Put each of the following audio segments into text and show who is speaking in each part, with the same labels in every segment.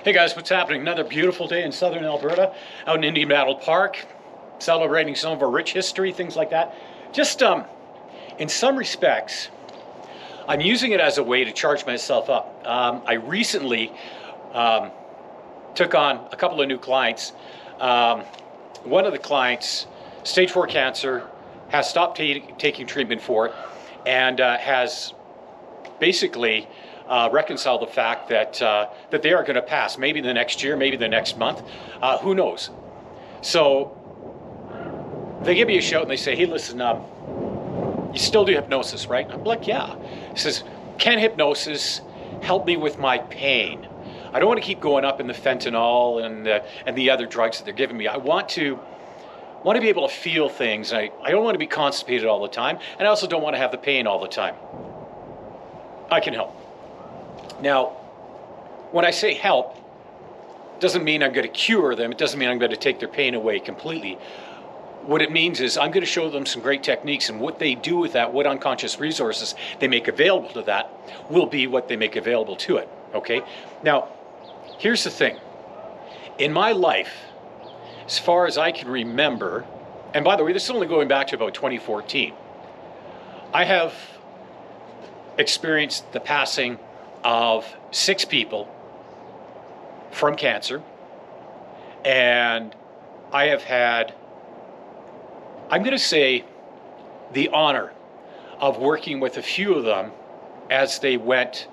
Speaker 1: Hey guys, what's happening? Another beautiful day in southern Alberta, out in Indian Battle Park, celebrating some of our rich history, things like that. Just in some respects, I'm using it as a way to charge myself up. I recently took on a couple of new clients. One of the clients, stage 4 cancer, has stopped taking treatment for it, and has basically reconcile the fact that that they are going to pass, maybe the next year, maybe the next month, who knows. So they give me a shout and they say, hey, listen, you still do hypnosis, right? I'm like, yeah. He says, can hypnosis help me with my pain? I don't want to keep going up in the fentanyl and the other drugs that they're giving me. I want to be able to feel things. I don't want to be constipated all the time, and I also don't want to have the pain all the time. I can help. Now, when I say help, doesn't mean I'm going to cure them. It doesn't mean I'm going to take their pain away completely. What it means is I'm going to show them some great techniques, and what they do with that, what unconscious resources they make available to that, will be what they make available to it, okay? Now, here's the thing. In my life, as far as I can remember, and by the way, this is only going back to about 2014, I have experienced the passing of 6 people from cancer, and I have had, I'm going to say, the honor of working with a few of them as they went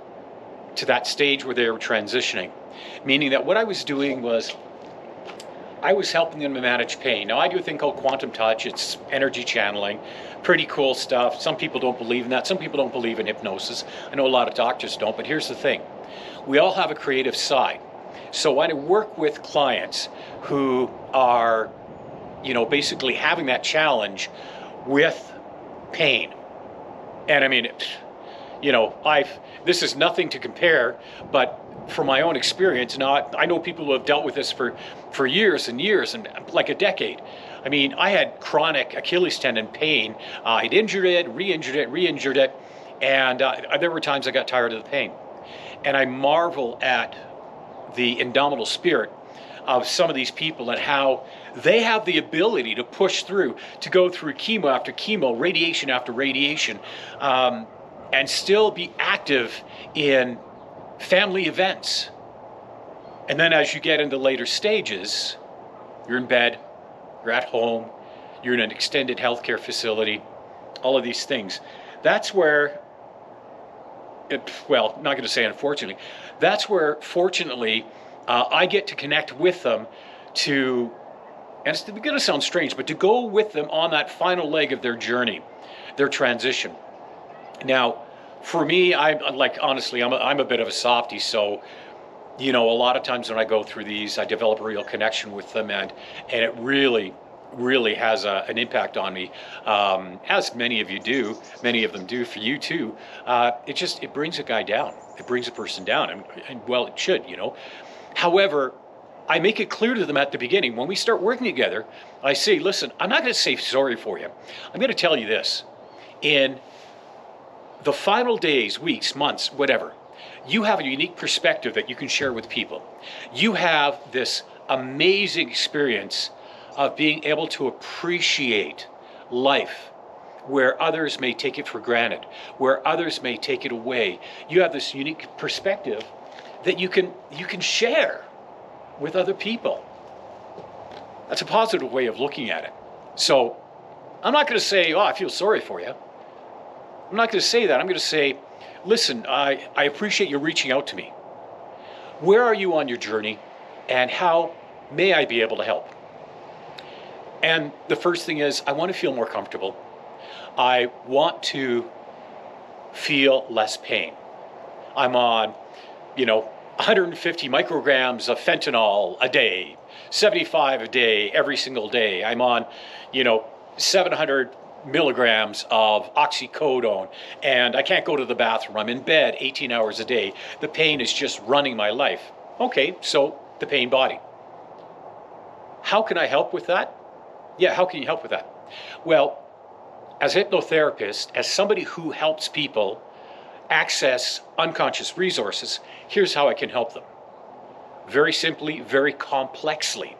Speaker 1: to that stage where they were transitioning, meaning that what I was doing was I was helping them to manage pain. Now, I do a thing called quantum touch. It's energy channeling. Pretty cool stuff. Some people don't believe in that. Some people don't believe in hypnosis. I know a lot of doctors don't, but here's the thing. We all have a creative side. So when I work with clients who are, basically having that challenge with pain, and I mean, this is nothing to compare, but from my own experience, now I know people who have dealt with this for years and years, and like a decade. I mean, I had chronic Achilles tendon pain. I'd injured it, re-injured it, and there were times I got tired of the pain. And I marvel at the indomitable spirit of some of these people and how they have the ability to push through, to go through chemo after chemo, radiation after radiation, and still be active in family events. And then as you get into later stages, you're in bed, you're at home, you're in an extended healthcare facility, all of these things. That's where, not going to say unfortunately, that's where fortunately I get to connect with them to, and it's going to sound strange, but to go with them on that final leg of their journey, their transition. Now, for me, honestly, I'm a bit of a softie, so, a lot of times when I go through these, I develop a real connection with them, and it really, really has an impact on me, as many of them do for you too. It brings a guy down. It brings a person down, and well, it should, However, I make it clear to them at the beginning, when we start working together, I say, listen, I'm not going to say sorry for you. I'm going to tell you this. In the final days, weeks, months, whatever, you have a unique perspective that you can share with people. You have this amazing experience of being able to appreciate life where others may take it for granted, where others may take it away. You have this unique perspective that you can share with other people. That's a positive way of looking at it. So I'm not going to say, I feel sorry for you. I'm not going to say that. I'm going to say, listen, I appreciate you reaching out to me. Where are you on your journey, and how may I be able to help? And the first thing is, I want to feel more comfortable. I want to feel less pain. I'm on, 150 micrograms of fentanyl a day, 75 a day, every single day. I'm on, 700 milligrams of oxycodone, and I can't go to the bathroom. I'm in bed 18 hours a day. The pain is just running my life. Okay, so the pain body. How can I help with that? Yeah, how can you help with that? Well, as a hypnotherapist, as somebody who helps people access unconscious resources, here's how I can help them. very simply, very complexly.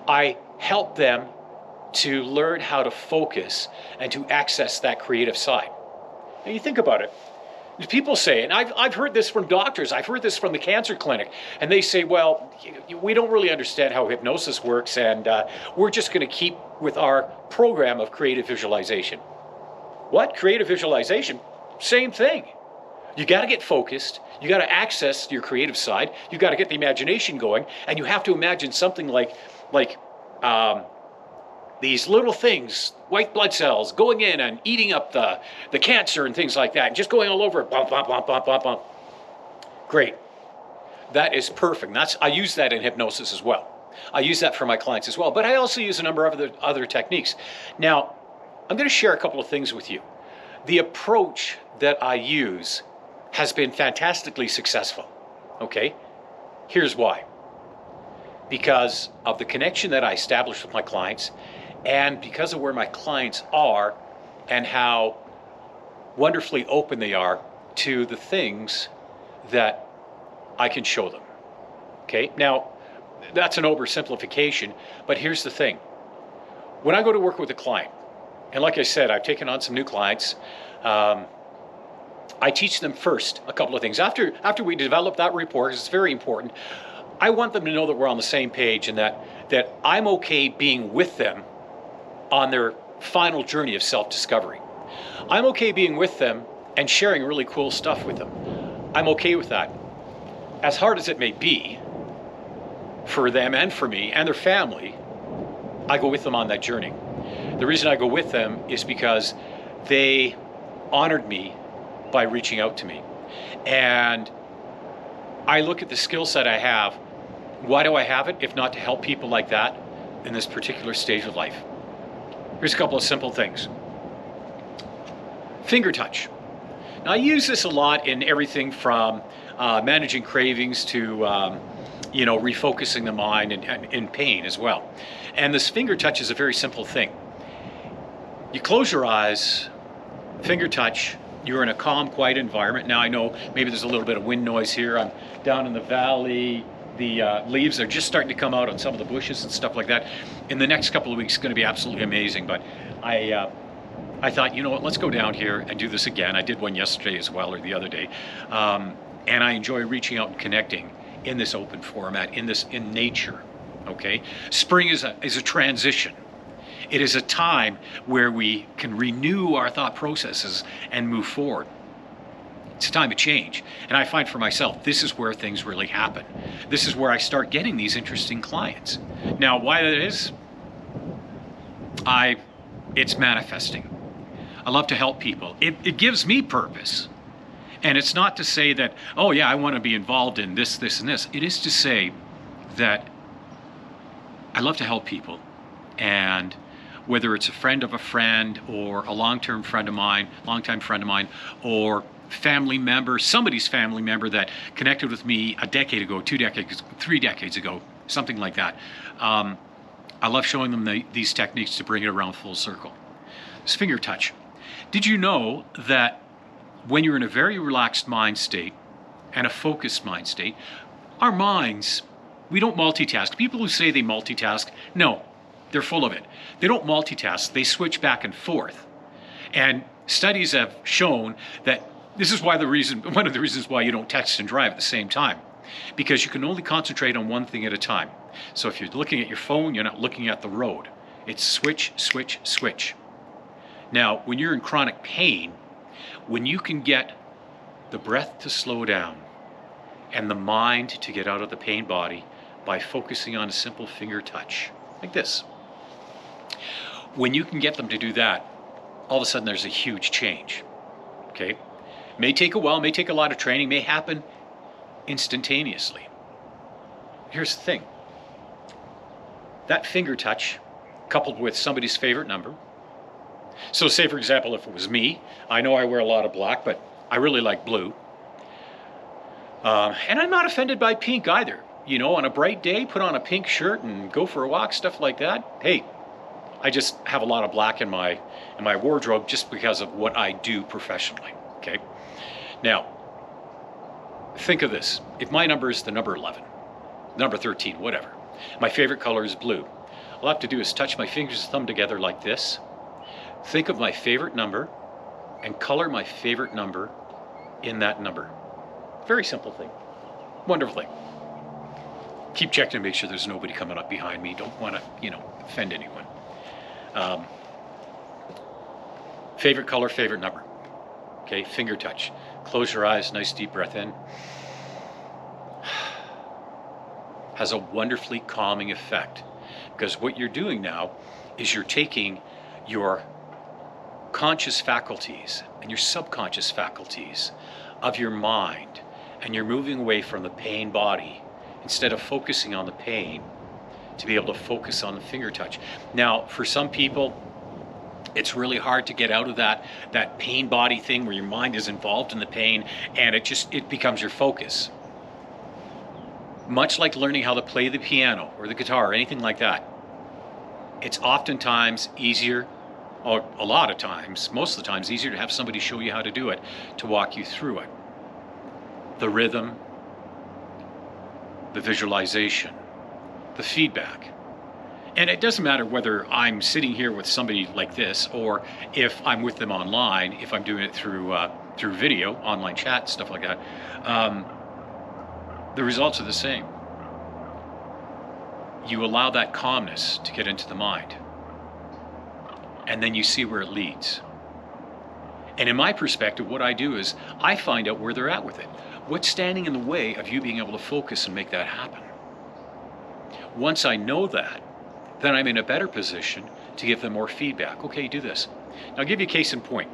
Speaker 1: I help them to learn how to focus and to access that creative side. And you think about it. People say, and I've heard this from doctors, I've heard this from the cancer clinic, and they say, well, we don't really understand how hypnosis works, and we're just going to keep with our program of creative visualization. What? Creative visualization? Same thing. You got to get focused, you got to access your creative side, you got to get the imagination going, and you have to imagine something like these little things, white blood cells, going in and eating up the cancer and things like that, and just going all over it, bump, bump, bump, bump, bump, bump. Great. That is perfect. I use that in hypnosis as well. I use that for my clients as well, but I also use a number of other techniques. Now, I'm going to share a couple of things with you. The approach that I use has been fantastically successful, okay? Here's why. Because of the connection that I establish with my clients, and because of where my clients are and how wonderfully open they are to the things that I can show them. Okay, now that's an oversimplification, but here's the thing. When I go to work with a client, and like I said, I've taken on some new clients, I teach them first a couple of things. After we develop that rapport, because it's very important, I want them to know that we're on the same page and that I'm okay being with them on their final journey of self-discovery. I'm okay being with them and sharing really cool stuff with them. I'm okay with that. As hard as it may be for them and for me and their family, I go with them on that journey. The reason I go with them is because they honored me by reaching out to me. And I look at the skill set I have. Why do I have it, if not to help people like that in this particular stage of life? Here's a couple of simple things. Finger touch. Now, I use this a lot in everything from managing cravings to refocusing the mind and in pain as well. And this finger touch is a very simple thing. You close your eyes, finger touch, you're in a calm, quiet environment. Now I know maybe there's a little bit of wind noise here. I'm down in the valley. The leaves are just starting to come out on some of the bushes and stuff like that. In the next couple of weeks, it's going to be absolutely amazing. But I thought, you know what, let's go down here and do this again. I did one yesterday as well, or the other day. And I enjoy reaching out and connecting in this open format, in nature, okay? Spring is a transition. It is a time where we can renew our thought processes and move forward. It's a time of change. And I find for myself, this is where things really happen. This is where I start getting these interesting clients. Now, why that is, it's manifesting. I love to help people. It gives me purpose. And it's not to say that, oh yeah, I want to be involved in this, this, and this. It is to say that I love to help people. And whether it's a friend of a friend or a long-time friend of mine, or family member, somebody's family member that connected with me a decade ago, 2 decades, 3 decades ago, something like that. I love showing them these techniques to bring it around full circle. This finger touch. Did you know that when you're in a very relaxed mind state and a focused mind state, our minds, we don't multitask. People who say they multitask, no, they're full of it. They don't multitask, they switch back and forth. And studies have shown that this is one of the reasons why you don't text and drive at the same time, because you can only concentrate on one thing at a time. So if you're looking at your phone, you're not looking at the road. It's switch, switch, switch. Now, when you're in chronic pain, when you can get the breath to slow down and the mind to get out of the pain body by focusing on a simple finger touch, like this. When you can get them to do that, all of a sudden there's a huge change, okay? May take a while, may take a lot of training, may happen instantaneously. Here's the thing. That finger touch, coupled with somebody's favorite number. So say, for example, if it was me, I know I wear a lot of black, but I really like blue. And I'm not offended by pink either. You know, on a bright day, put on a pink shirt and go for a walk, stuff like that. Hey, I just have a lot of black in my wardrobe just because of what I do professionally, okay? Now, think of this. If my number is the number 11, number 13, whatever. My favorite color is blue. All I have to do is touch my fingers and thumb together like this, think of my favorite number, and color my favorite number in that number. Very simple thing. Wonderful thing. Keep checking to make sure there's nobody coming up behind me. Don't want to, offend anyone. Favorite color, favorite number. Okay, finger touch. Close your eyes, nice deep breath in. Has a wonderfully calming effect, because what you're doing now is you're taking your conscious faculties and your subconscious faculties of your mind, and you're moving away from the pain body, instead of focusing on the pain, to be able to focus on the finger touch. Now, for some people, it's really hard to get out of that pain body thing where your mind is involved in the pain, and it becomes your focus. Much like learning how to play the piano or the guitar or anything like that, it's oftentimes easier, or a lot of times, most of the times, easier to have somebody show you how to do it, to walk you through it. The rhythm, the visualization, the feedback. And it doesn't matter whether I'm sitting here with somebody like this, or if I'm with them online, if I'm doing it through video, online chat, stuff like that. The results are the same. You allow that calmness to get into the mind, and then you see where it leads. And in my perspective, what I do is I find out where they're at with it. What's standing in the way of you being able to focus and make that happen? Once I know that, then I'm in a better position to give them more feedback. Okay, do this. Now, I'll give you a case in point.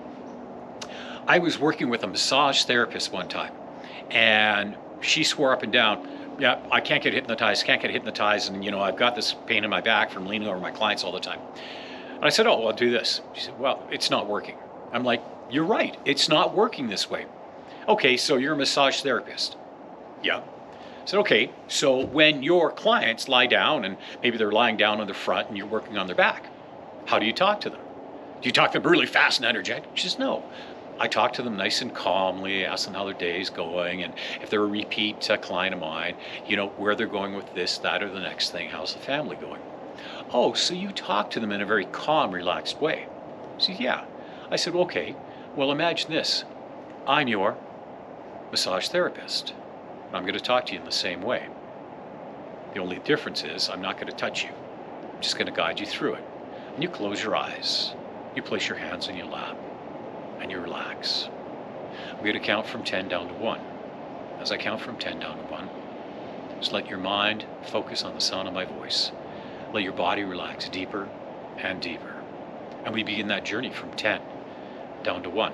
Speaker 1: I was working with a massage therapist one time, and she swore up and down, yeah, I can't get hypnotized, and I've got this pain in my back from leaning over my clients all the time. And I said, oh, well, I'll do this. She said, well, it's not working. I'm like, you're right, it's not working this way. Okay, so you're a massage therapist. Yeah. I said, okay, so when your clients lie down, and maybe they're lying down on the front and you're working on their back, how do you talk to them? Do you talk to them really fast and energetic? She says, no. I talk to them nice and calmly, ask them how their day is going, and if they're a repeat client of mine, where they're going with this, that, or the next thing, how's the family going? Oh, so you talk to them in a very calm, relaxed way. She said, yeah. I said, okay, well, imagine this. I'm your massage therapist. I'm going to talk to you in the same way. The only difference is I'm not going to touch you. I'm just going to guide you through it. And you close your eyes. You place your hands on your lap, and you relax. I'm going to count from 10 down to 1. As I count from 10 down to 1, just let your mind focus on the sound of my voice. Let your body relax deeper and deeper. And we begin that journey from 10 down to 1.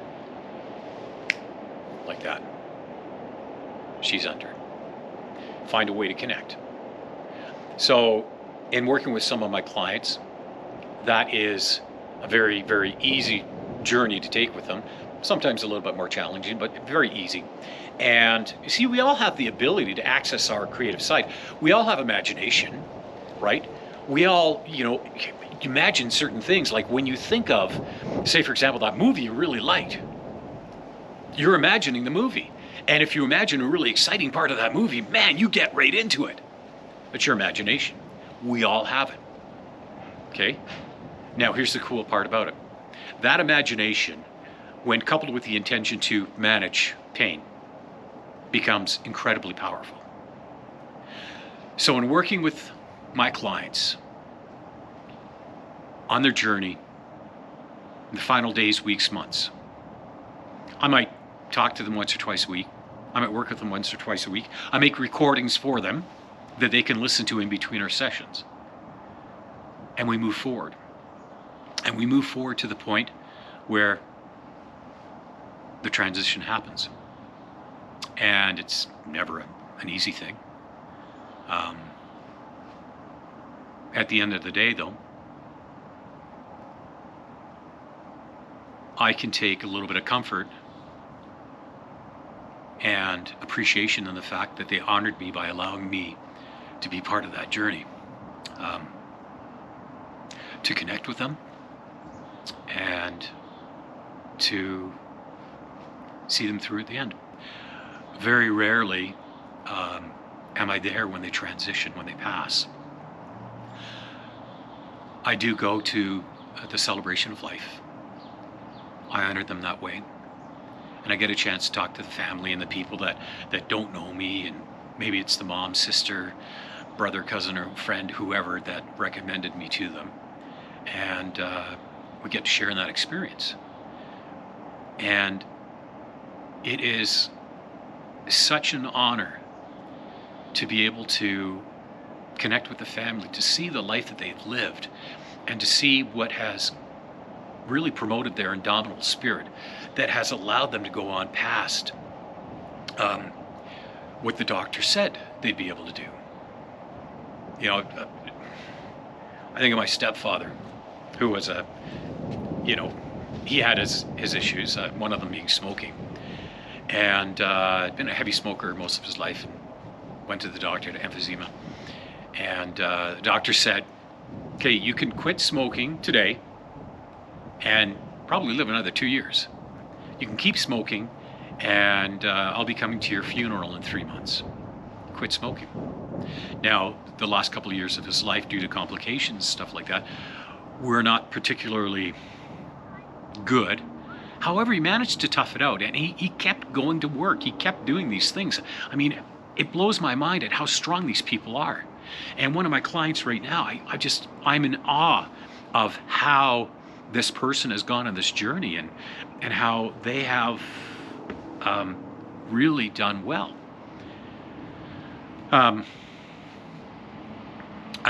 Speaker 1: Like that. She's under. Find a way to connect. So, in working with some of my clients, that is a very, very easy journey to take with them. Sometimes a little bit more challenging, but very easy. And you see, we all have the ability to access our creative side. We all have imagination, right? We all, imagine certain things. Like when you think of, say, for example, that movie you really liked, you're imagining the movie. And if you imagine a really exciting part of that movie, man, you get right into it. It's your imagination. We all have it. Okay? Now, here's the cool part about it. That imagination, when coupled with the intention to manage pain, becomes incredibly powerful. So in working with my clients on their journey, in the final days, weeks, months, I might talk to them once or twice a week. I might work with them once or twice a week. I make recordings for them that they can listen to in between our sessions. And we move forward. And we move forward to the point where the transition happens. And it's never an easy thing. At the end of the day, though, I can take a little bit of comfort and appreciation in the fact that they honored me by allowing me to be part of that journey, to connect with them and to see them through at the end. Very rarely am am I there when they transition, when they pass? I do go to the celebration of life. I honor them that way. And I get a chance to talk to the family and the people that don't know me, and maybe it's the mom, sister, brother, cousin, or friend, whoever that recommended me to them. And we get to share in that experience. And it is such an honor to be able to connect with the family, to see the life that they've lived, and to see what has really promoted their indomitable spirit that has allowed them to go on past what the doctor said they'd be able to do. You know, I think of my stepfather, who was he had his issues, one of them being smoking, and been a heavy smoker most of his life. Went to the doctor to emphysema, and the doctor said, okay, you can quit smoking today and probably live another 2 years. You can keep smoking, and I'll be coming to your funeral in 3 months. Quit smoking. Now, the last couple of years of his life, due to complications, stuff like that, were not particularly good. However, he managed to tough it out, and he kept going to work. He kept doing these things. I mean, it blows my mind at how strong these people are. And one of my clients right now, I'm in awe of how this person has gone on this journey, and how they have really done well. I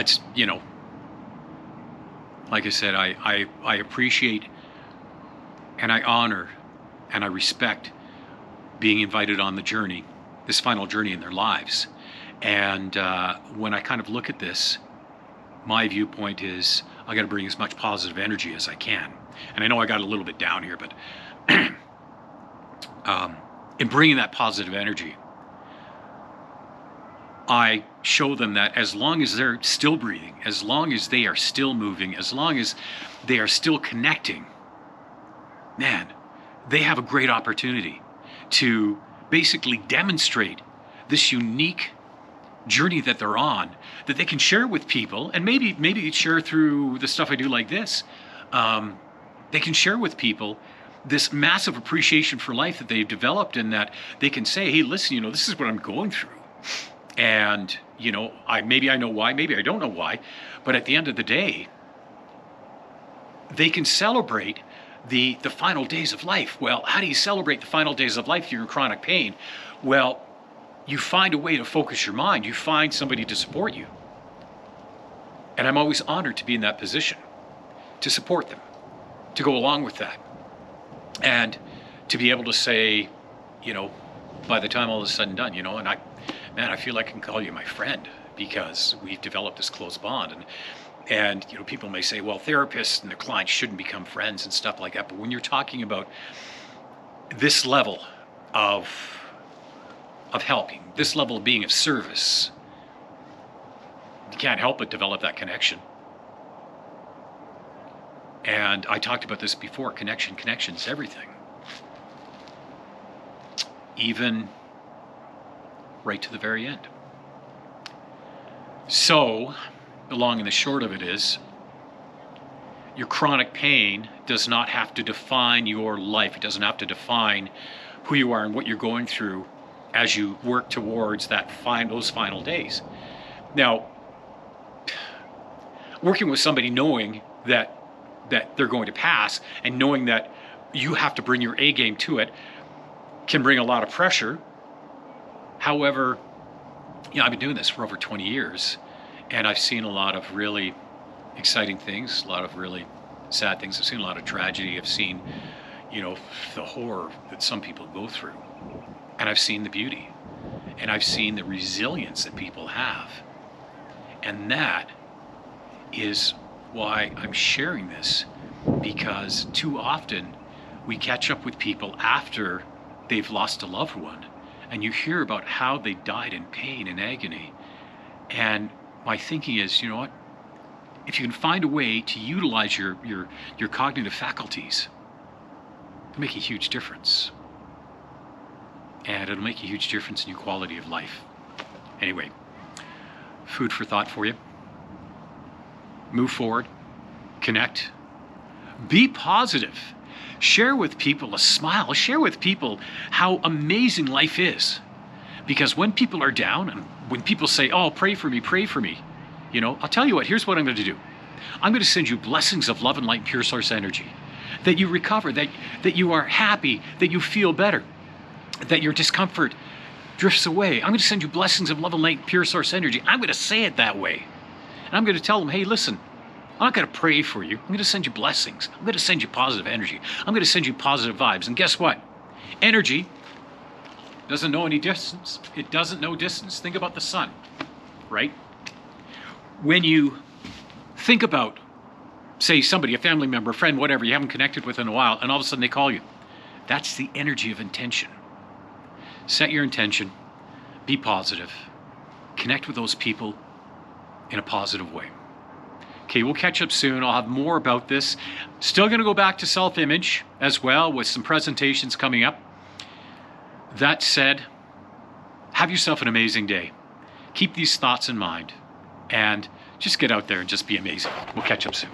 Speaker 1: just, like I said, I appreciate and I honor and I respect being invited on the journey, this final journey in their lives. And when I kind of look at this, my viewpoint is I got to bring as much positive energy as I can. And I know I got a little bit down here, but in bringing that positive energy, I show them that as long as they're still breathing, as long as they are still moving, as long as they are still connecting, man, they have a great opportunity to basically demonstrate this unique journey that they're on, that they can share with people, and maybe share through the stuff I do like this. They can share with people this massive appreciation for life that they've developed, and that they can say, hey, listen, this is what I'm going through. And, maybe I know why, maybe I don't know why, but at the end of the day, they can celebrate the final days of life. Well, how do you celebrate the final days of life if you're in chronic pain? Well, you find a way to focus your mind. You find somebody to support you. And I'm always honored to be in that position, to support them, to go along with that. And to be able to say, by the time all is said and done, and I feel like I can call you my friend, because we've developed this close bond. And people may say, well, therapists and their clients shouldn't become friends and stuff like that. But when you're talking about this level of helping, this level of being of service, you can't help but develop that connection. And I talked about this before, connection's everything. Even right to the very end. So, the long and the short of it is, your chronic pain does not have to define your life. It doesn't have to define who you are and what you're going through as you work towards those final days. Now, working with somebody knowing that they're going to pass, and knowing that you have to bring your A game to it, can bring a lot of pressure. However, I've been doing this for over 20 years, and I've seen a lot of really exciting things, a lot of really sad things. I've seen a lot of tragedy. I've seen, the horror that some people go through. And I've seen the beauty. And I've seen the resilience that people have. And that is why I'm sharing this, because too often we catch up with people after they've lost a loved one, and you hear about how they died in pain and agony. And my thinking is, you know what? If you can find a way to utilize your cognitive faculties, it'll make a huge difference. And it'll make a huge difference in your quality of life. Anyway, food for thought for you. Move forward, connect, be positive. Share with people a smile. Share with people how amazing life is. Because when people are down and when people say, oh, pray for me, you know, I'll tell you what, here's what I'm going to do. I'm going to send you blessings of love and light, pure source energy. That you recover, that you are happy, that you feel better, that your discomfort drifts away. I'm going to send you blessings of love and light, pure source energy. I'm going to say it that way. And I'm going to tell them, hey, listen, I'm not going to pray for you. I'm going to send you blessings. I'm going to send you positive energy. I'm going to send you positive vibes. And guess what? Energy doesn't know any distance. It doesn't know distance. Think about the sun, right? When you think about, say, somebody, a family member, a friend, whatever, you haven't connected with in a while, and all of a sudden they call you. That's the energy of intention. Set your intention. Be positive. Connect with those people in a positive way. Okay, we'll catch up soon. I'll have more about this. Still going to go back to self-image as well with some presentations coming up. That said, have yourself an amazing day. Keep these thoughts in mind and just get out there and just be amazing. We'll catch up soon.